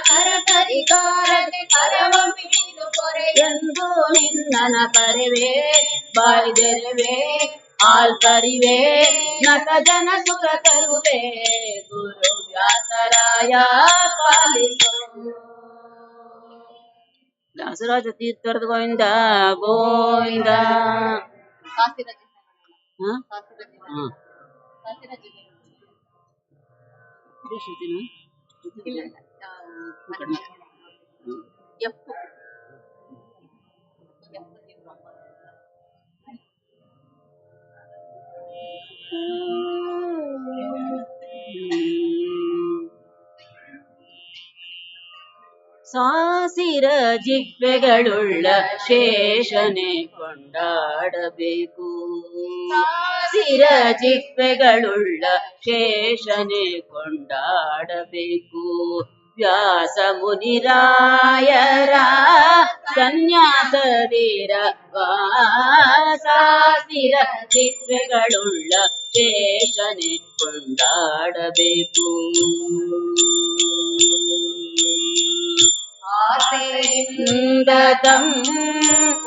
ಕರಕರಿಗಾರದೆ ಕರವ ಮಿಡಿದು ಪೊರೆ ಎಂದು ನಿನ್ನನ ಕರೆವೆ ಬಾಯ್ದೆರೆವೆ ಆಲ್ಕರಿವೆ ನಟ ಜನ ಸುಖ ತರುವೆ ಗುರು ವ್ಯಾಸರಾಯ ಪಾಲಿಸೋ. ದಾಸರಾಜ ತೀರ್ಥರದ ಗೋವಿಂದ ಗೋವಿಂದ. ಸಾಸಿರ ಜಿಹ್ವೆಗಳುಳ್ಳ ಶೇಷನೆ ಕೊಂಡಾಡಬೇಕು. ಸಾಸಿರ ಜಿಹ್ವೆಗಳುಳ್ಳ ಶೇಷನೆ ಕೊಂಡಾಡಬೇಕು. ವ್ಯಾಸ ಮುನಿರಾಯರ ಸನ್ಯಾಸದಿರ ಸಾಸಿರ ಜಿಹ್ವೆಗಳುಳ್ಳ ಶೇಷನೆ ಕೊಂಡಾಡಬೇಕು. ಆಸೆಯಿಂದ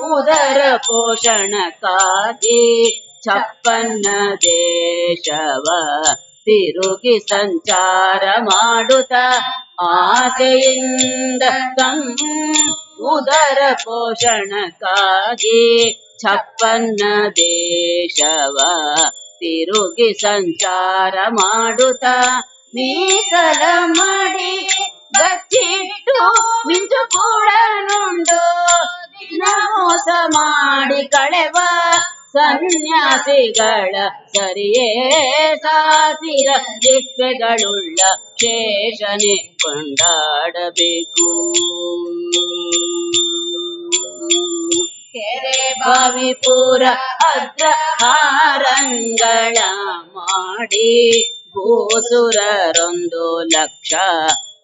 ಉದರ ಪೋಷಣಕ್ಕಾಗಿ ಛಪ್ಪನ್ನ ದೇಶವ ತಿರುಗಿ ಸಂಚಾರ ಮಾಡುತ್ತ ಆಸೆಯಿಂದ ಉದರ ಪೋಷಣಕ್ಕಾಗಿ ಛಪ್ಪನ್ನ ದೇಶವ ತಿರುಗಿ ಸಂಚಾರ ಮಾಡುತ್ತ ಮೀಸಲ ಮಾಡಿ ಬಚ್ಚಿಟ್ಟು ಮಿಂಚು ಕೂಡ ನುಂಡು ದಿನ ಮೋಸ ಮಾಡಿ ಕಳೆವ ಸನ್ಯಾಸಿಗಳ ಸರಿಯೇ ಸಾಸಿರ ಜಿಹ್ವೆಗಳುಳ್ಳ ಶೇಷನೆ ಕೊಂಡಾಡಬೇಕು. ಕೆರೆ ಬಾವಿ ಪೂರ ಅಗ್ರಹಾರಂಗಳ ಮಾಡಿ ಭೂಸುರರೊಂದು ಲಕ್ಷ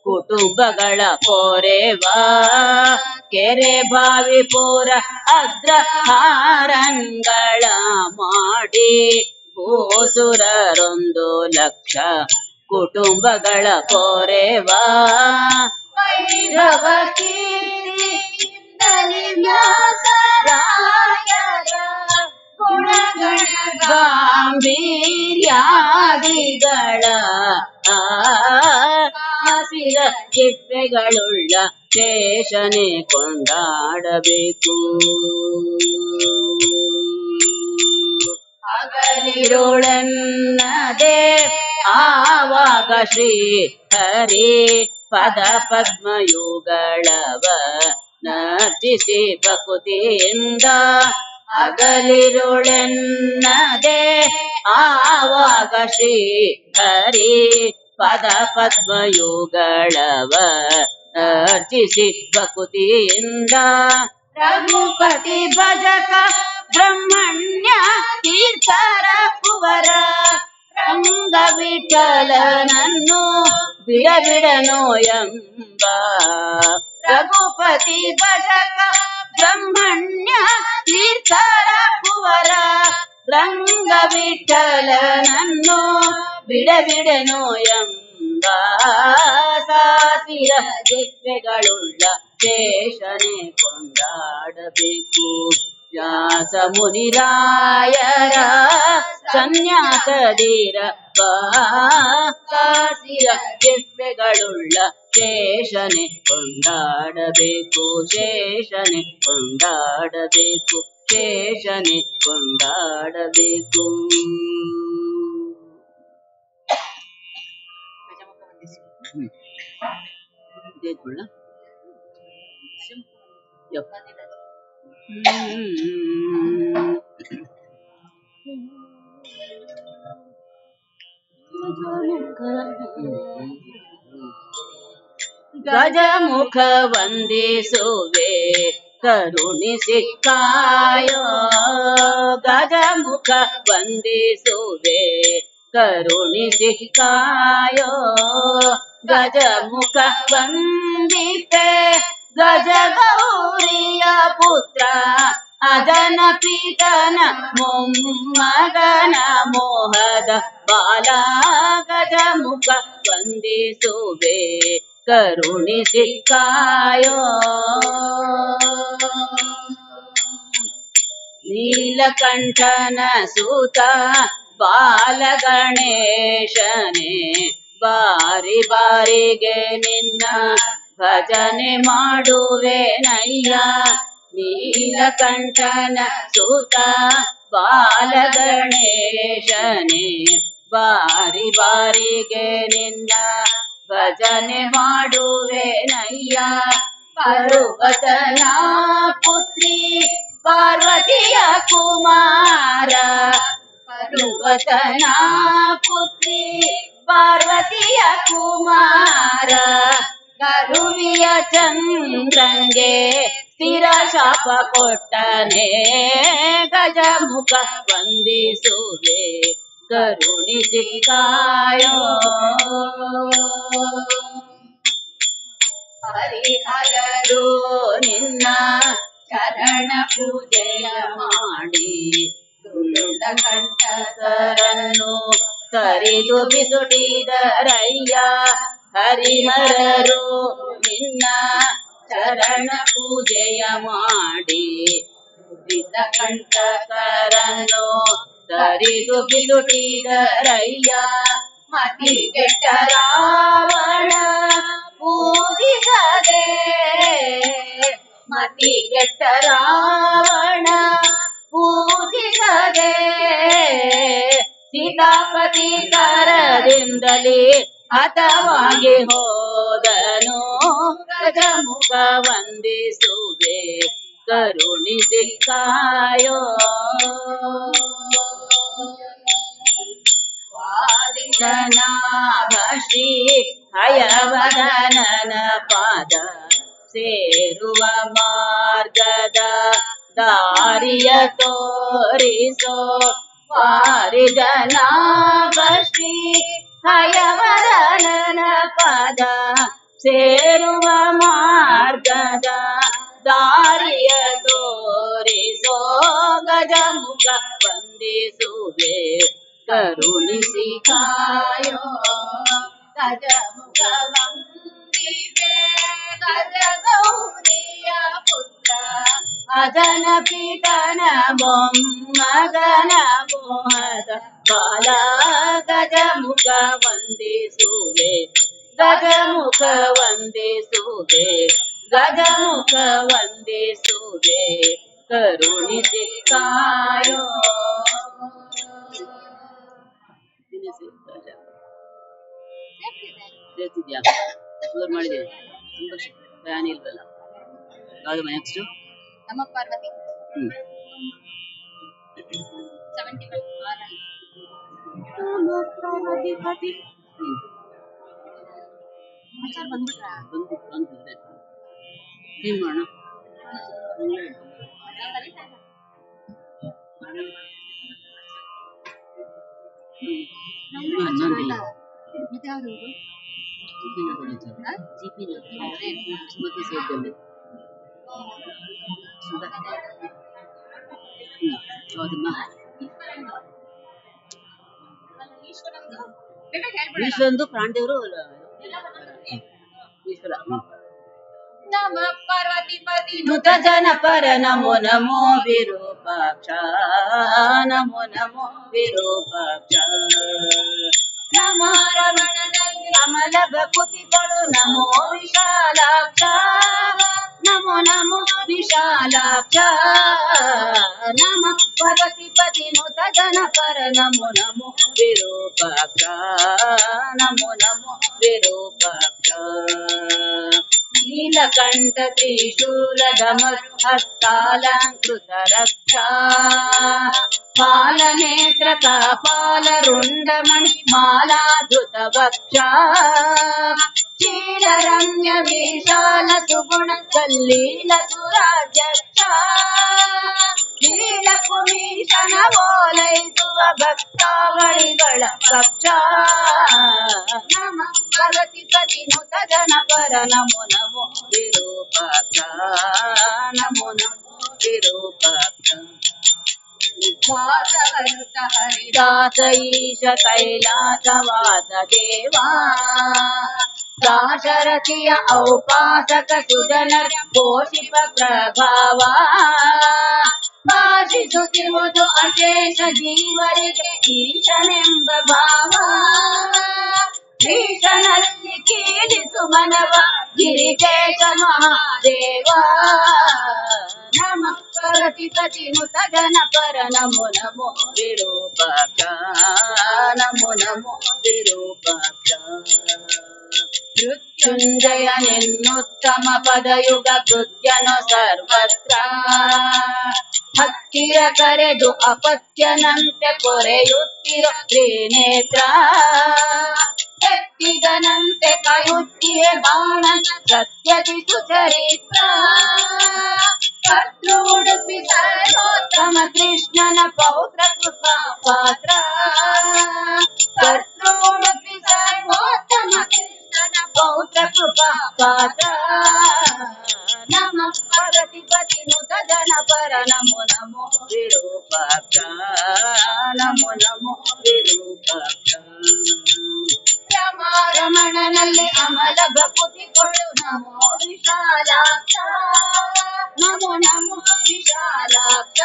ಕುಟುಂಬಗಳ ಪೋರೆವಾ. ಕೆರೆ ಬಾವಿ ಪೂರ ಅಗ್ರಹಾರಂಗಳ ಮಾಡಿ ಭೂಸುರರೊಂದು ಲಕ್ಷ ಕುಟುಂಬಗಳ ಪೋರೆವಾ. ಭೈರವ ಕೀರ್ತಿಯಿಂದಲೇ ವ್ಯಾಸರಾಯರ ಗುಣಗಣ ಗಾಂಭೀರ್ಯಾದಿಗಳ ಹಸಿರ ಜಿಹ್ವೆಗಳುಳ್ಳ ಶೇಷನೆ ಕೊಂಡಾಡಬೇಕು. ಹಗಲಿರುಳೆನ್ನದೆ ಆವಾಗ ಶ್ರೀ ಹರಿ ಪದ ಪದ್ಮಯುಗಳವ ನರ್ಚಿಸಿ ಭಕುತಿಯಿಂದ. ಹಗಲಿರುಳೆನ್ನದೆ ಆವಾಗ ಶ್ರೀ ಹರಿ ಪದ ಪದ್ಮಯುಗಳವ ಅರ್ಚಿಸಿ ಭಕುತಿಯಿಂದ. ರಘುಪತಿ ಭಜಕ ಬ್ರಹ್ಮಣ್ಯ ತೀರ್ಥರ ಕುವರ ರಂಗ ವಿಠಲನನ್ನು ಬಿಡಬಿಡನೋ ಎಂಬ. ರಘುಪತಿ ಭಜಕ ಬ್ರಹ್ಮಣ್ಯ ತೀರ್ಥರ ಕುವರ ರಂಗ ವಿಠಲನನ್ನು ಬಿಡಬಿಡನೋ ಎಂಬ. ಸಾಸಿರ ಜಿಹ್ವೆಗಳುಳ್ಳ ಶೇಷನೆ ಕೊಂಡಾಡಬೇಕು. ವ್ಯಾಸ ಮುನಿರಾಯರ ಸನ್ಯಾಸದಿರ ಸಾಸಿರ ಜಿಹ್ವೆಗಳುಳ್ಳ ಶೇಷನೆ ಕೊಂಡಾಡಬೇಕು. ಶೇಷನೆ ಕೊಂಡಾಡಬೇಕು. ಶೇಷನೆ ಕೊಂಡಾಡಬೇಕು. ಗಜಮುಖ ವಂದಿಸುವೆ ಕರುಣಿಸಿ ಕಾಯೋ. ಗಜಮುಖ ವಂದಿಸುವೆ ಕರುಣಿಸಿ ಕಾಯೋ. ಗಜಮುಖ ವಂದಿಪೆ ಗಜಗೌರಿಯ ಪುತ್ರ ಅಜನ ಪೀತನ ಮೊಮ್ಮಗನ ಮೋಹದ ಬಾಲ. ಗಜಮುಖ ವಂದಿಸುವೆ ಕರುಣಿಸಿ ಕಾಯೋ. ನೀಲಕಂಠನ ಸೂತ ಬಾಲಗಣೇಶನೇ, ಬಾರಿ ಬಾರಿಗೆ ನಿನ್ನ ಭಜನೆ ಮಾಡುವೆನಯ್ಯ. ನೀಲಕಂಠನ ಸೂತ ಬಾಲಗಣೇಶನೇ, ಬಾರಿ ಬಾರಿಗೆ ನಿನ್ನ ಭಜನೆ ಮಾಡುವೆನಯ್ಯ. ಪರ್ವತನ ಪುತ್ರಿ ಪಾರ್ವತಿಯ ಕುಮಾರ, ಪರ್ವತನ ಪುತ್ರಿ ಪಾರ್ವತಿಯ ಕುಮಾರ, ಕರುವಿಯ ಚಂದ್ರಂಗೆ ಸ್ಥಿರ ಶಾಪ ಕೊಟ್ಟನೆ. ಗಜಮುಖ ವಂದಿಸುವೆ ಕರುಣಿಸಿ ಕಾಯೋ. ಹರಿಹರರು ನಿನ್ನ ಚರಣ ಪೂಜೆಯ ಮಾಡಿ, ದುರುಳ ಕಂಟಕರನ್ನು ಕರಿದು ಬಿಸುಟಿದರಯ್ಯ. ಹರಿಹರರು ನಿನ್ನ ಚರಣ ಪೂಜೆಯ ಮಾಡಿ, ದುರಿತ ಕಂಟಕರನ್ನು ಕರಿದು ಬಿಸುಟಿದರಯ್ಯ. ಮತಿಗೆಟ್ಟ ರಾವಣ ಪೂಜಿಸದೆ, ಮತಿಗೆಟ್ಟ ರಾವಣ ಪೂಜಿಸದೆ, ಸೀತಾಪತಿ ಕರದಿಂದಲೇ ಹತವಾಗಿ ಹೋದನು. ಗಜಮುಖ ವಂದಿಸುವೆ ಕರುಣಿಸಿ ಕಾಯೋ. ವಾದಿಜನಾಭ ಶ್ರೀ ಹಯವದನನ ಪಾದ ಸೇರುವ ಮಾರ್ಗದ ದಾರಿಯ ತೋರಿಸೋ. ವಾರಿಜನಾಭ ಶ್ರೀ ಹಯವದನನ ಪಾದ ಸೇರುವ ಮಾರ್ಗದ ದಾರಿಯ ತೋರಿಸೋ. ಗಜಮುಖ ವಂದಿಸುವೆ ಕರುಣಿಸಿ ಕಾಯೋ. ಗಜಮುಖ ವಂದಿವೆ ಗಜಗೌರಿಯ ಪುತ್ರ, ಅಜನ ಪಿತನ ಮೊಮ್ಮಗನ ಮೋಹದ ಬಾಲ. ಗಜಮುಖ ವಂದಿಸುವೆ ಗಜಮುಖ ವಂದಿಸುವೆ ಗಜಮುಖ ವಂದಿಸುವೆ ಕರುಣಿಸಿ ಕಾಯೋ. ಸೇರ್ತಿದ್ಯಾ? ಶುಗರ್ ಮಾಡಿದ್ದೀನಿ, ತುಂಬ ಫ್ಯಾನ್ ಇಲ್ವಲ್ಲ. ಯಾವ್ದಮ್ಮ ನೆಕ್ಸ್ಟ್? ನಮ್ಮ ಪಾರ್ವತಿ 71 ಪಾರ್ವತಿ ಪತಿ ಬಂತು ಏನ್ ಮಾಡೋಣ? ಈಶ್ವರಂದು ಪ್ರಾಣದೇವರು ಈಶ್ವರ. ನಮ ಪಾರ್ವತಿಪತಿ ನುತ ಜನಪರ ನಮೋ ನಮೋ ವಿರೂಪಾಕ್ಷ, ನಮೋ ನಮೋ ವಿರೂಪಾಕ್ಷ. ನಮ ರಮಣನಲ್ಲಿ ಅಮಲ ಭಕುತಿಗಳು ನಮೋ ವಿಶಾಲಾಕ್ಷ, ನಮೋ ನಮೋ ವಿಶಾಲಾಕ್ಷ. ನಮ ಪಾರ್ವತಿಪತಿ ನುತ ಜನಪರ ನಮೋ ನಮೋ ವಿರೂಪಾಕ್ಷ, ನಮೋ ನಮೋ ವಿರೂಪಾಕ್ಷ. ನೀಲಕಂಠ ತ್ರಿಶೂಲಧಮರು ಹಸ್ತಾಲಂಕೃತ ರಕ್ಷಾ, ಪಾಲನೇತ್ರ ಕಪಾಲ ರುಂಡಮಣಿ ಮಾಲಾಧೃತ ವಕ್ಷ. ಕ್ಷೀರರಮ್ಯ ವಿಶಾಲ ಸುಗುಣ ಕಲ್ಲೀಲ ಸುರಾಧ್ಯಕ್ಷ, ಲೀಲಕುಮೀಶನ ಓಲೈಸುವ ಭಕ್ತಾವಳಿಗಳ ಕಕ್ಷ. ನಮ ಪಾರ್ವತಿಪತಿ ನುತ ಜನಪರ ನಮೋ ನಮೋ ವಿರೂಪಾಕ್ಷ, ನಮೋ ನಮೋ ವಿರೂಪಾಕ್ಷ. ವಾಸವನುತ ಹರಿದಾಸ ಈಶ ಕೈಲಾಸವಾಸ ದೇವಾ, दाशरथिय औपासक सुजनर पोषिप प्रभाव ಭಾಷಿಸುತ್ತಿರುವುದು ಅಶೇಷ ಜೀವರಿಗೆ ಈಶನೆಂಬ ಭಾವ ಈಶನಲ್ಲಿ ಕೀಲಿಸು ಮನವ ಗಿರಿಕೇಶ ಮಹಾದೇವ ನಮ ಪರತಿಪತಿ ನುತ ಜನ ಪರ ನಮೋ ನಮೋ ವಿರೂಪಾಕ್ಷ ನಮೋ ನಮೋ ವಿರೂಪಾಕ್ಷ ಮೃತ್ಯುಂಜಯ ನಿನ್ನುತ್ತಮ ಪದಯುಗ ಕೃತ್ಯನು ಸರ್ವತ್ರ ಹತ್ತಿರ ಕರೆದು ಅಪತ್ಯನಂತೆ ಪೊರೆಯುತ್ತಿರೋ ತ್ರಿನೇತ್ರ ಎತ್ತಿಗನಂತೆ ಕಾಯುತ್ತಿಯೇ ಬಾಣನ ಸತ್ಯದಿ ಸುಚರಿತ್ರ ಕರ್ತೃ ಉಡುಪಿ ಸರ್ವೋತ್ತಮ ಕೃಷ್ಣನ ಪೌತ್ರ ಕೃಪಾ ಪಾತ್ರ ಕರ್ತೃ ಉಡುಪಿ ಸರ್ವೋತ್ತಮ ಕೃಷ್ಣನ ಪೌತ್ರ ಕೃಪಾ ಪಾತ್ರ ನಮ ಪರತಿಪತಿ ನುತ ಜನ ಪರ ನಮೋ ನಮೋ ವಿರೂಪಾಕ್ಷ ನಮೋ ನಮೋ ವಿರೂಪಾಕ್ಷ ರಮಣನಲ್ಲಿ ಅಮಲ ಭಕುತಿ ಕೊಡು ನಮೋ ವಿಶಾಲಾಕ್ಷ ನಮೋ ನಮೋ ವಿಶಾಲಾಕ್ಷ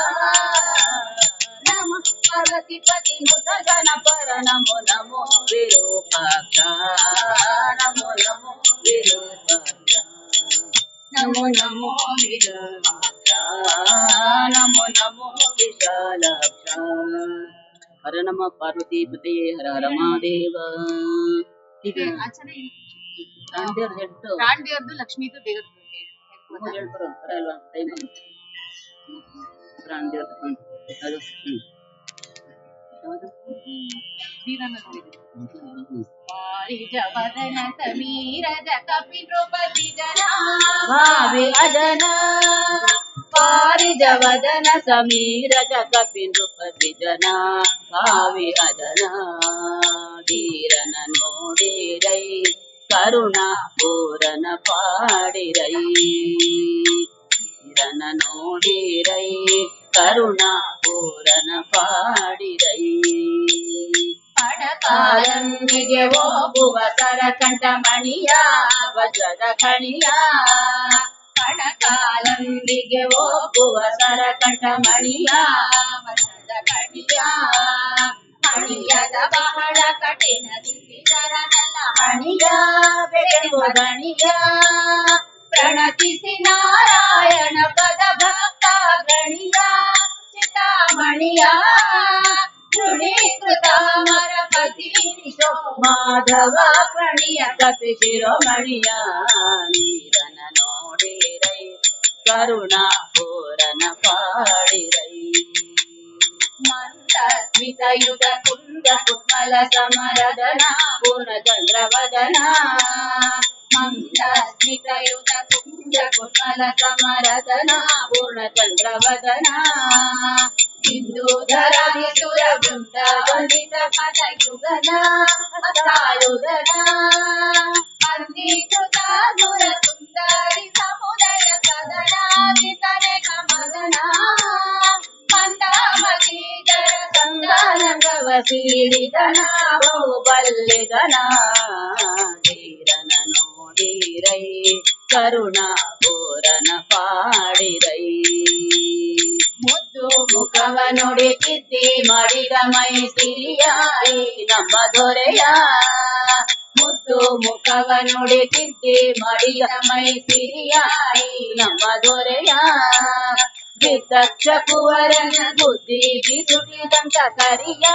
ನಮ ಪರತಿಪತಿ ನುತ ಜನ ಪರ ನಮೋ ನಮೋ ವಿರೂಪಾಕ್ಷ ನಮೋ ನಮೋ ವಿರೂಪಾಕ್ಷ ನಮೋ ನಮೋ ವಿರೂಪಾಕ್ಷ ನಮೋ ನಮೋ ವಿಶಾಲಾಕ್ಷ ಹರ ನಮ ಪಾರ್ವತಿ ಪತಿಯೇ ಹರ ಹರ ಮಹಾದೇವ ಈಗ ರಾಂಡಿಯರ್ದು ಲಕ್ಷ್ಮೀದು ದೇವ್ರದ್ದು ಹೇಳ್ಬರೋ ಅಲ್ವಾ ಟೈಮ್ ರಾಂಡಿಯರ್ ಅದು ವಾರಿಜವದನ ಸಮೀರಜ ಕಪಿ ನೃಪತಿ ಜನ ಭಾವಿ ಅಜನ ವಾರಿಜವದನ ಸಮೀರಜ ಕಪಿ ನೃಪತಿ ಜನ ಭಾವಿ ಅಜನ ಧೀರನ ನೋಡಿರೈ ಕರುಣಾ ಪೂರನ ಪಾಡಿರೈ ಧೀರನ ನೋಡಿರೈ ಕರುಣಾ ಪೂರನ ಪಾಡಿರೈ ಪಡಕಾಲಂದಿಗೆ ಹೋಗುವ ಸರಕಂಠ ಮಣಿಯ ವಜ್ರದ ಕಣಿಯ ಪಡಕಾಲಂದಿಗೆ ಹೋಗುವ ಸರಕಂಠ ಮಣಿಯ ವಜ್ರದ ಕಣಿಯ ಹಣಿಯದ ಬಹಳ ಕಠಿಣ ದಿಸಿದರನಲ್ಲ ಹಣಿಯ ಬೆಳೆಯುವುದಣಿಯ ಪ್ರಣತಿಸಿ ನಾರಾಯಣ ಪದ ಭಕ್ತ ಗಣಿಯ ಚಿತಾಮಣಿಯ ದೃಢೀಕೃತ ಮರಪತಿ ಮಾಧವ ಪ್ರಣೀಯ ಕಪಿ ಶಿರೋಮಣಿಯ ನೀರನ ನೋಡಿರೈ ಕರುಣಾ ಪೂರನ ಪಾಡಿರೈ ಮಂದ ಸ್ಮಿತಯುತ ಕುಂದ ಕುಮಲ ಸಮರದನ ಪೂರ್ಣಚಂದ್ರವದನ ಮಂದ ಸ್ಮಿತಯುತ ಕುಂದ ಕುಮಲ ಸಮರದನ ಪೂರ್ಣಚಂದ್ರವದನ ಸಿಂಧೂಧರ ಸುರ ವೃಂದ ವಂದಿತ ಪದ ಯುಗನ ಹಸ್ತಾಯುಧನ ಅಂಗೀಕೃತ ಗುರ ಸುಂದರಿ ಸಮುದಯ ಸದನ ವಿತನೆ ಕಮಗನ ಮಂದಾಮಗೀಧರ ಸಂಗಾನಂಗವ ಸೀಳಿದನ ಬಹುಬಲ್ಲಿದನ ಧೀರನ ನೋಡಿರೈ ಕರುಣಾ ಪೂರನ ಪಾಡಿರೈ ಮುದ್ದು ಮುಖವ ನುಡಿ ಕಿತ್ತಿ ಮಾಡಿದ ಮೈ ಸಿರಿಯಾಯಿ ನಮ್ಮ ದೊರೆಯ ಮುದ್ದು ಮುಖವ ನುಡಿ ಕಿತ್ತಿ ಮಾಡಿದ ಮೈ ಸಿರಿಯಾಯಿ ನಮ್ಮ ದೊರೆಯ ವಿತಕ್ಷ ಕುವರನ ಬುದ್ಧಿ ಬಿಸುಟಿದಂತ ಕರಿಯ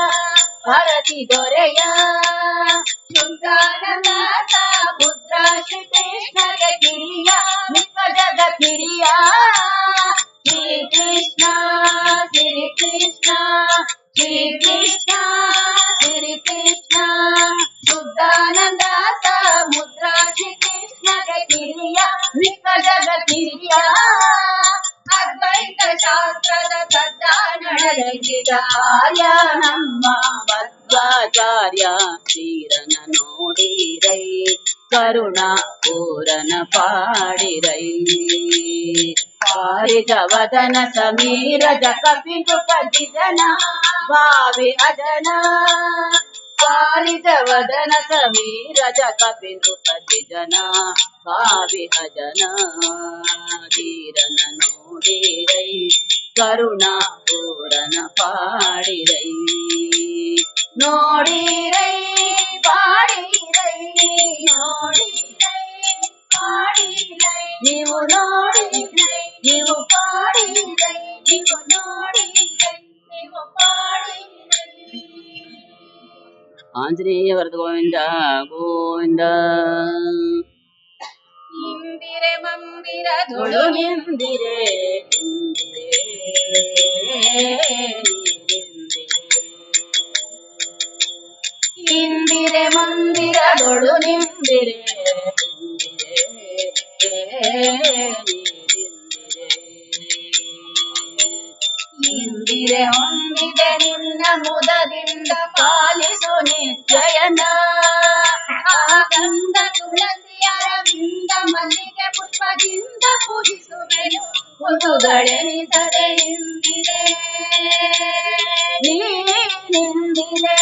ಭಾರತಿ ದೊರೆಯ ಶುದ್ಧಾನಂದ ಪುತ್ರ ಶ್ರೀ ಕೃಷ್ಣಗೆ ಕಿರಿಯ ನಿಪಜದ ಕಿರಿಯ ಶ್ರೀ ಕೃಷ್ಣ ಶ್ರೀ ಕೃಷ್ಣ ಶ್ರೀ ಕೃಷ್ಣ ಶ್ರೀ ಕೃಷ್ಣ ಶುದ್ಧಾನಂದ ಸಮುದ್ರ ಶ್ರೀ ಕೃಷ್ಣಗೆ ಕಿರಿಯ ನಿಪಜದ ಕಿರಿಯ ಅದ್ವೈತ ಶಾಸ್ತ್ರದ ಸದ್ದಾನಳಗಿದ ಆರ್ಯ ನಮ್ಮ ಮಧ್ವಾಚಾರ್ಯ ತೀರನ ನೋಡಿರೈ ಕರುಣಾ ಪೂರನ ಪಾಡಿರೈ ಪಾರಿಜವದನ ಸಮೀರಜ ಕಪಿ ನೃಪತಿ ಜನ ಭಾವಿ ಅಜನ ಪಾಲಿತ ವದನ ಸಮೀರಜ ಕಪಿನೃಪತಿ ಜನ ಕಾವಿಹಜನ ಧೀರನ ನೋಡಿರೈ ಕರುಣಾ ಪೂರನ ಪಾಡಿರೈ ನೋಡಿರೈ ಪಾಡಿರೈ ನೋಡಿರೈ ಪಾಡಿರೈ ನೀವು ನೋಡಿರೈ ನೀವು ಪಾಡಿರೈ ನೀವು ನೋಡಿರೈ ನೀವು ಪಾಡಿರೈ. ಆಂಜನೇಯ ವರದ ಗೋವಿಂದ ಗೋವಿಂದ. ಇಂದಿರೆ ಮಂದಿರದೊಳು ನಿಂದಿರೆ ಇಂದಿರೆ ಮಂದಿರದೊಳು ನಿಂದಿರೆ ಇಂದಿರೆ ಹೊಂದಿದೆ ನಿನ್ನ ಮುದದಿಂದ ಪಾಲಿಸು ನಿಶ್ಚಯನ ಗಂಧ ತುಳಸಿ ಅರವಿಂದ ಮಲ್ಲಿಗೆ ಪುಷ್ಪದಿಂದ ಪೂಜಿಸುವೆನು ಮುದುಗಳೆನಿಸದೆ ಇಂದಿರೆ ನೀನಿಂದಿರೆ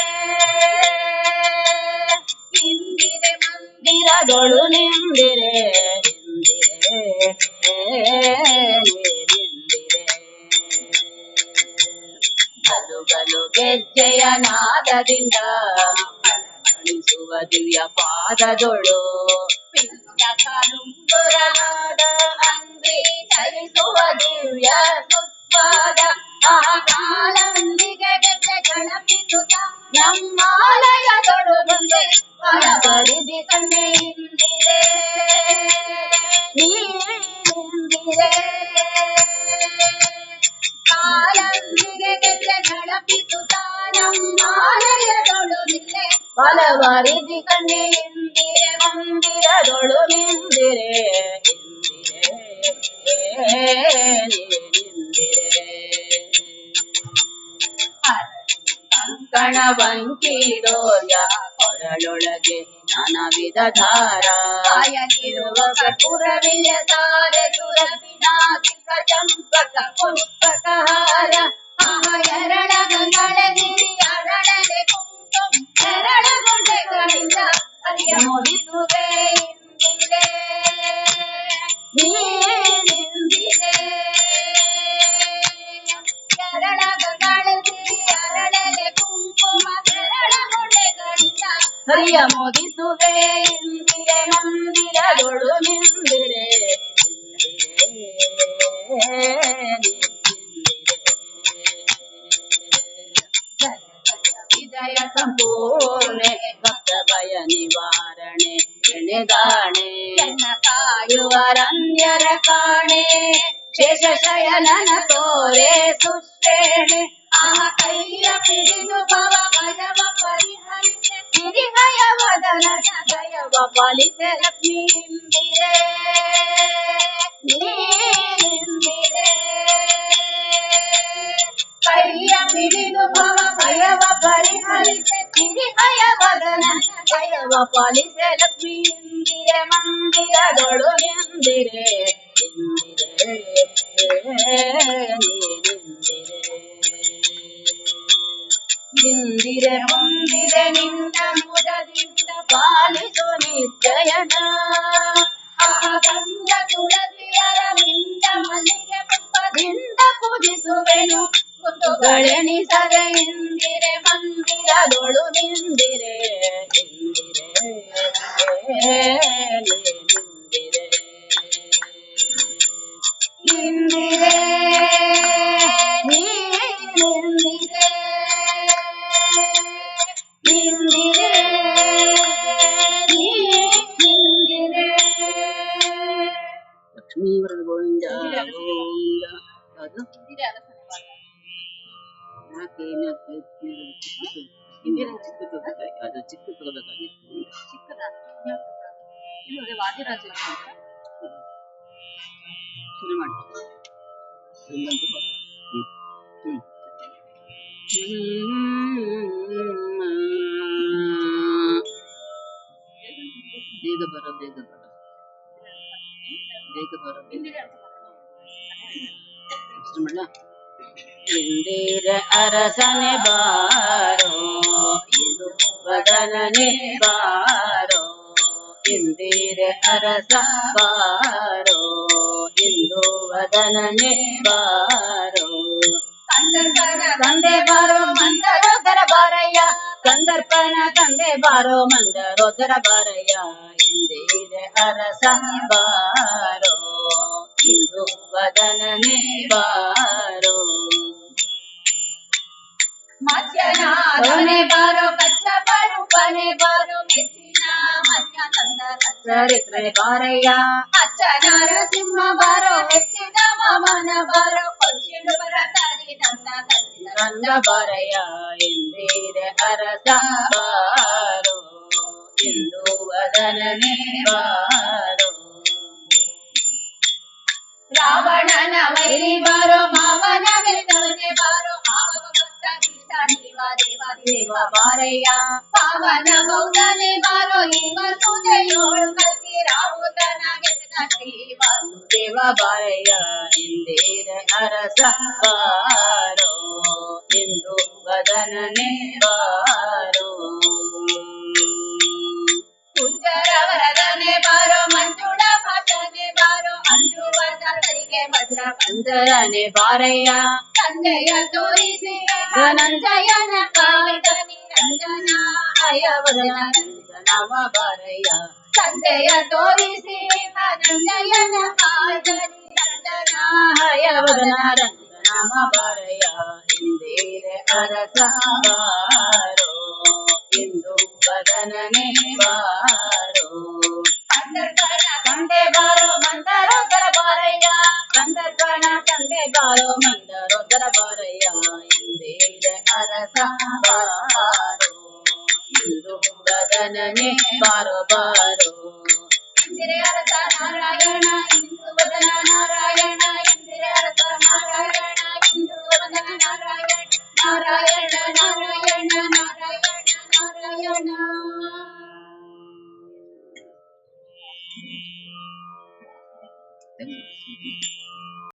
ಇಂದಿರೆ ಮಂದಿರದೊಳು ನಿಂದಿರೆ ಗಲು ಗೆಜ್ಜೆಯ ನಾದದಿಂದ ಅಳಿಸುವ ದಿವ್ಯ ಪಾದದೊಳು ಕಾಲುಂಗುರನಾದ ಅಂಗಿ ಚಲಿಸುವ ದಿವ್ಯ ಸುಸ್ವಾದ ಆ ಕಾಲಂದಿಗೆ ಗೆಜ್ಜೆ ಗಳಪಿಸುತ್ತ ನಮ್ಮಾಲಯದೊಳು ಮುಂದೆ ಬರಿದಿ ಕಣ್ಣೆ ಇಂದಿರೆ ನೀನಿಂದಿರೆ ಕಾಲಂದಿಗೆ ಗೆಜ್ಜೆ ಗಳಪಿಸುತ್ತ ನಮ್ಮಾಲಯದೊಳು ನಿಲ್ಲೆ ಬಲವರಿದಿ ಕಣ್ಣೆ ಇಂದಿರೆ ಮಂದಿರದೊಳು ನಿಂದಿರೆ ಕಂಕಣ ಬಂಕಿಡೋಯ ಕೊರಳೊಳಗೆ ನಾನವಿಧ ಧಾರ ಕಾಯಲಿರುವ ಕರ್ಪೂರವಿಲ್ಲ ತಾರೆ ಸುರಪಿನಾಗಿಕ ಚಂಪಕ ಪುಷ್ಪಕಹಾರ ಎರಳ ಗಂಗಳಗಿರಿ ಅರಳಲೆ ಕುಂಕುಮ ಎರಳ ಗುಡ್ಡೆಗಳಿಂದ ಹರಿಯ ಮುಡಿಸುವೆ ಇಂದಿರೆ ನೀನಿಂದಿರೆ ಎರಳ ಗಂಗಳಗಿರಿ ಅರಳಲೆ ಕುಂಕುಮ ಎರಳ ಗುಡ್ಡೆಗಳಿಂದ ಹರಿಯ ಮೋದಿಸುವೆ ಇಂದಿರೆ ಮಂದಿರದೊಳು ನಿಂದಿರೆ ವಿಜಯ ಸಂಪೂರ್ಣೆ ಭಕ್ತ ಭಯ ನಿವಾರಣೆ ಎಣೆಗಾಣೆ ಕಾಯುವರನ್ಯರ ಕಾಣೆ ಶೇಷ ಶಯನನ ತೋರೆ ಸುಶ್ರೇಣೆ ಆ ಕೈಯ ಪಿಡಿದು ಭವ ಭಯವ ಪರಿಹರಿಸೆ ಸಿರಿಮಯ ವದನ ದಯವ ಪಾಲಿಸೆ ಲಕ್ಷ್ಮೀ ಇಂದಿರೆ ನೀನಿಂದಿರೆ ಕೈಯ ಪಿಡಿದು ಭವ ಭಯವ ಪರಿಹರಿಸೆ ಸಿರಿಮಯ ವದನ ದಯವ ಪಾಲಿಸೆ ಲಕ್ಷ್ಮೀ ಇಂದಿರೆ ಮಂದಿರದೊಳು ನಿಂದಿರೆ ಇಂದಿರೆ ಇಂದಿರೆ ಹೊಂದಿದೆ ನಿನ್ನ ಮುದದಿಂದ ಪಾಲಿಸು ನಿಶ್ಚಯನ ಗಂಧ ತುಳಸಿ ಅರವಿಂದ ಮಲ್ಲಿಗೆ ಪುಷ್ಪದಿಂದ ಪೂಜಿಸುವೆನು ಕುತುಗಳೆನಿಸದೆ ಇಂದಿರೆ ಮಂದಿರದೊಳು ನಿಂದಿರೆ ಇಂದಿರೆ ಇಂದಿರೆ ನೀನಿಂದಿರೆ ಇಂದಿರೆ ನೀನಿಂದಿರೆ. ಲಕ್ಷ್ಮೀ ವರದ ಗೋವಿಂದ ಗೋವಿಂದ. ಅದು ಯಾಕೆ ಇಂದಿರ ಚಿಕ್ಕ ಅದು ಚಿಕ್ಕ ತಗೋಬೇಕಾಗಿತ್ತು. ಚಿಕ್ಕದ ಇದು ಅದೇ ವಾದಿರಾಜ ಶುರು ಮಾಡಿ ಇನ್ನೊಂದು ಬಾ. ಬೇಗ ಬರ ಬೇಗ ಬರ ಬೇಗ ಬರ ಬೇಗ. ಹೆಸರು ಮಾಡಲ ಇಂದಿರ ಅರಸನೆ ಬಾರೋ ಇಂದು ವದನನೆ ಬಾರೋ ಇಂದಿರ ಅರಸ ಬಾರೋ ಇಂದು ವದನನೆ ಬಾರೋ ತಂದೆ ಬಾರೋ ಮಂದರೋದರ ಬಾರಯ್ಯ ಕಂದರ್ಪನ ತಂದೆ ಬಾರೋ ಮಂದರೋದರ ಬಾರಯ್ಯ ಇಂದಿರ ಅರಸ ಬಾರೋ ಇಂದು ವದನನೆ ಬಾರೋ ಮತ್ಸ್ಯನಾಥನೆ ಬಾರೋ ಕಚ್ಚಪಾಡು ಪನೆ ಬಾರೋ ಮೆಚ್ಚಿನ ಮನ್ಯ ತಂದ ಚರಿತ್ರೆ ಬಾರಯ್ಯ ಅಚ್ಚ ನರಸಿಂಹ ಬಾರೋ ಮೆಚ್ಚಿದ ಮಾಮನ ಬಾರೋ ಕೊಚ್ಚಿಡು ಬರತಾರಿ ತಂದ ನಂದ ಬಾರಯ್ಯ ಇಂದಿರ ಅರಸ ಬಾರೋ ಇಂದು ವದನನೆ ಬಾರೋ ರಾವಣನ ವೈರಿ ಬಾರೋ ಮಾವನ ಗೆದ್ದವನೆ ಬಾರೋ ಆವ ಭಕ್ತ ಕೃಷ್ಣ ನೀವ ದೇವ ದೇವ ಬಾರಯ್ಯ ಪಾವನ ಬೌದ್ಧನೆ ಬಾರೋ ಇವ ಸುದೆಯೋಳು ಕಲ್ಕಿ ರಾಹುತನ ಗೆದ್ದ ಶ್ರೀ ದೇವ ಬಾರಯ್ಯ ಇಂದಿರ ಅರಸ ಬಾರೋ ಇಂದು ವದನನೆ ಬಾರೋ ಕುಂಜರವರದನೆ ಬಾರೋ ಮಂಜುಳ ಭಾಷನೆ ಬಾರೋ ಅಂಜುವರ್ಧರಿಗೆ ಭದ್ರ ಅಂಜರನೆ ಬಾರಯ್ಯ ತಂದೆಯ ತೋರಿಸಿ ಧನಂಜಯನ ಕಾಯ್ದ ನಿರಂಜನ ಅಯವದನ ನಾಮ ಬಾರಯ್ಯ ತಂದೆಯ ತೋರಿಸಿ ಧನಂಜಯನ ಕಾಯ್ದ ನಿರಂಜನ ಹಯವದನ ನಾಮ ಬಾರಯ್ಯ ಇಂದಿರ ಅರಸ ಬಾರೋ ಇಂದು ವದನನೆ ಬಾರೋ ತಂದೆ ಬಾರೋ ಮಂದರೋದರ ಬಾರಯ್ಯ ಕಂದರ್ಪನ ತಂದೆ ಬಾರೋ ಮಂದರೋದರ ಬಾರಯ್ಯ ಇಂದಿರ ಅರಸ ಬಾರೋ ಇಂದು ವದನನೆ ಬಾರೋ ಬಾರೋ ಇಂದಿರೆ ಅರಸ ನಾರಾಯಣ ಇಂದು ವದನ ನಾರಾಯಣ ಇಂದಿರೆ ಅರಸ ನಾರಾಯಣ ಇಂದು ವದನ ನಾರಾಯಣ ನಾರಾಯಣ ನಾರಾಯಣ ನಾರಾಯಣ ನಾರಾಯಣ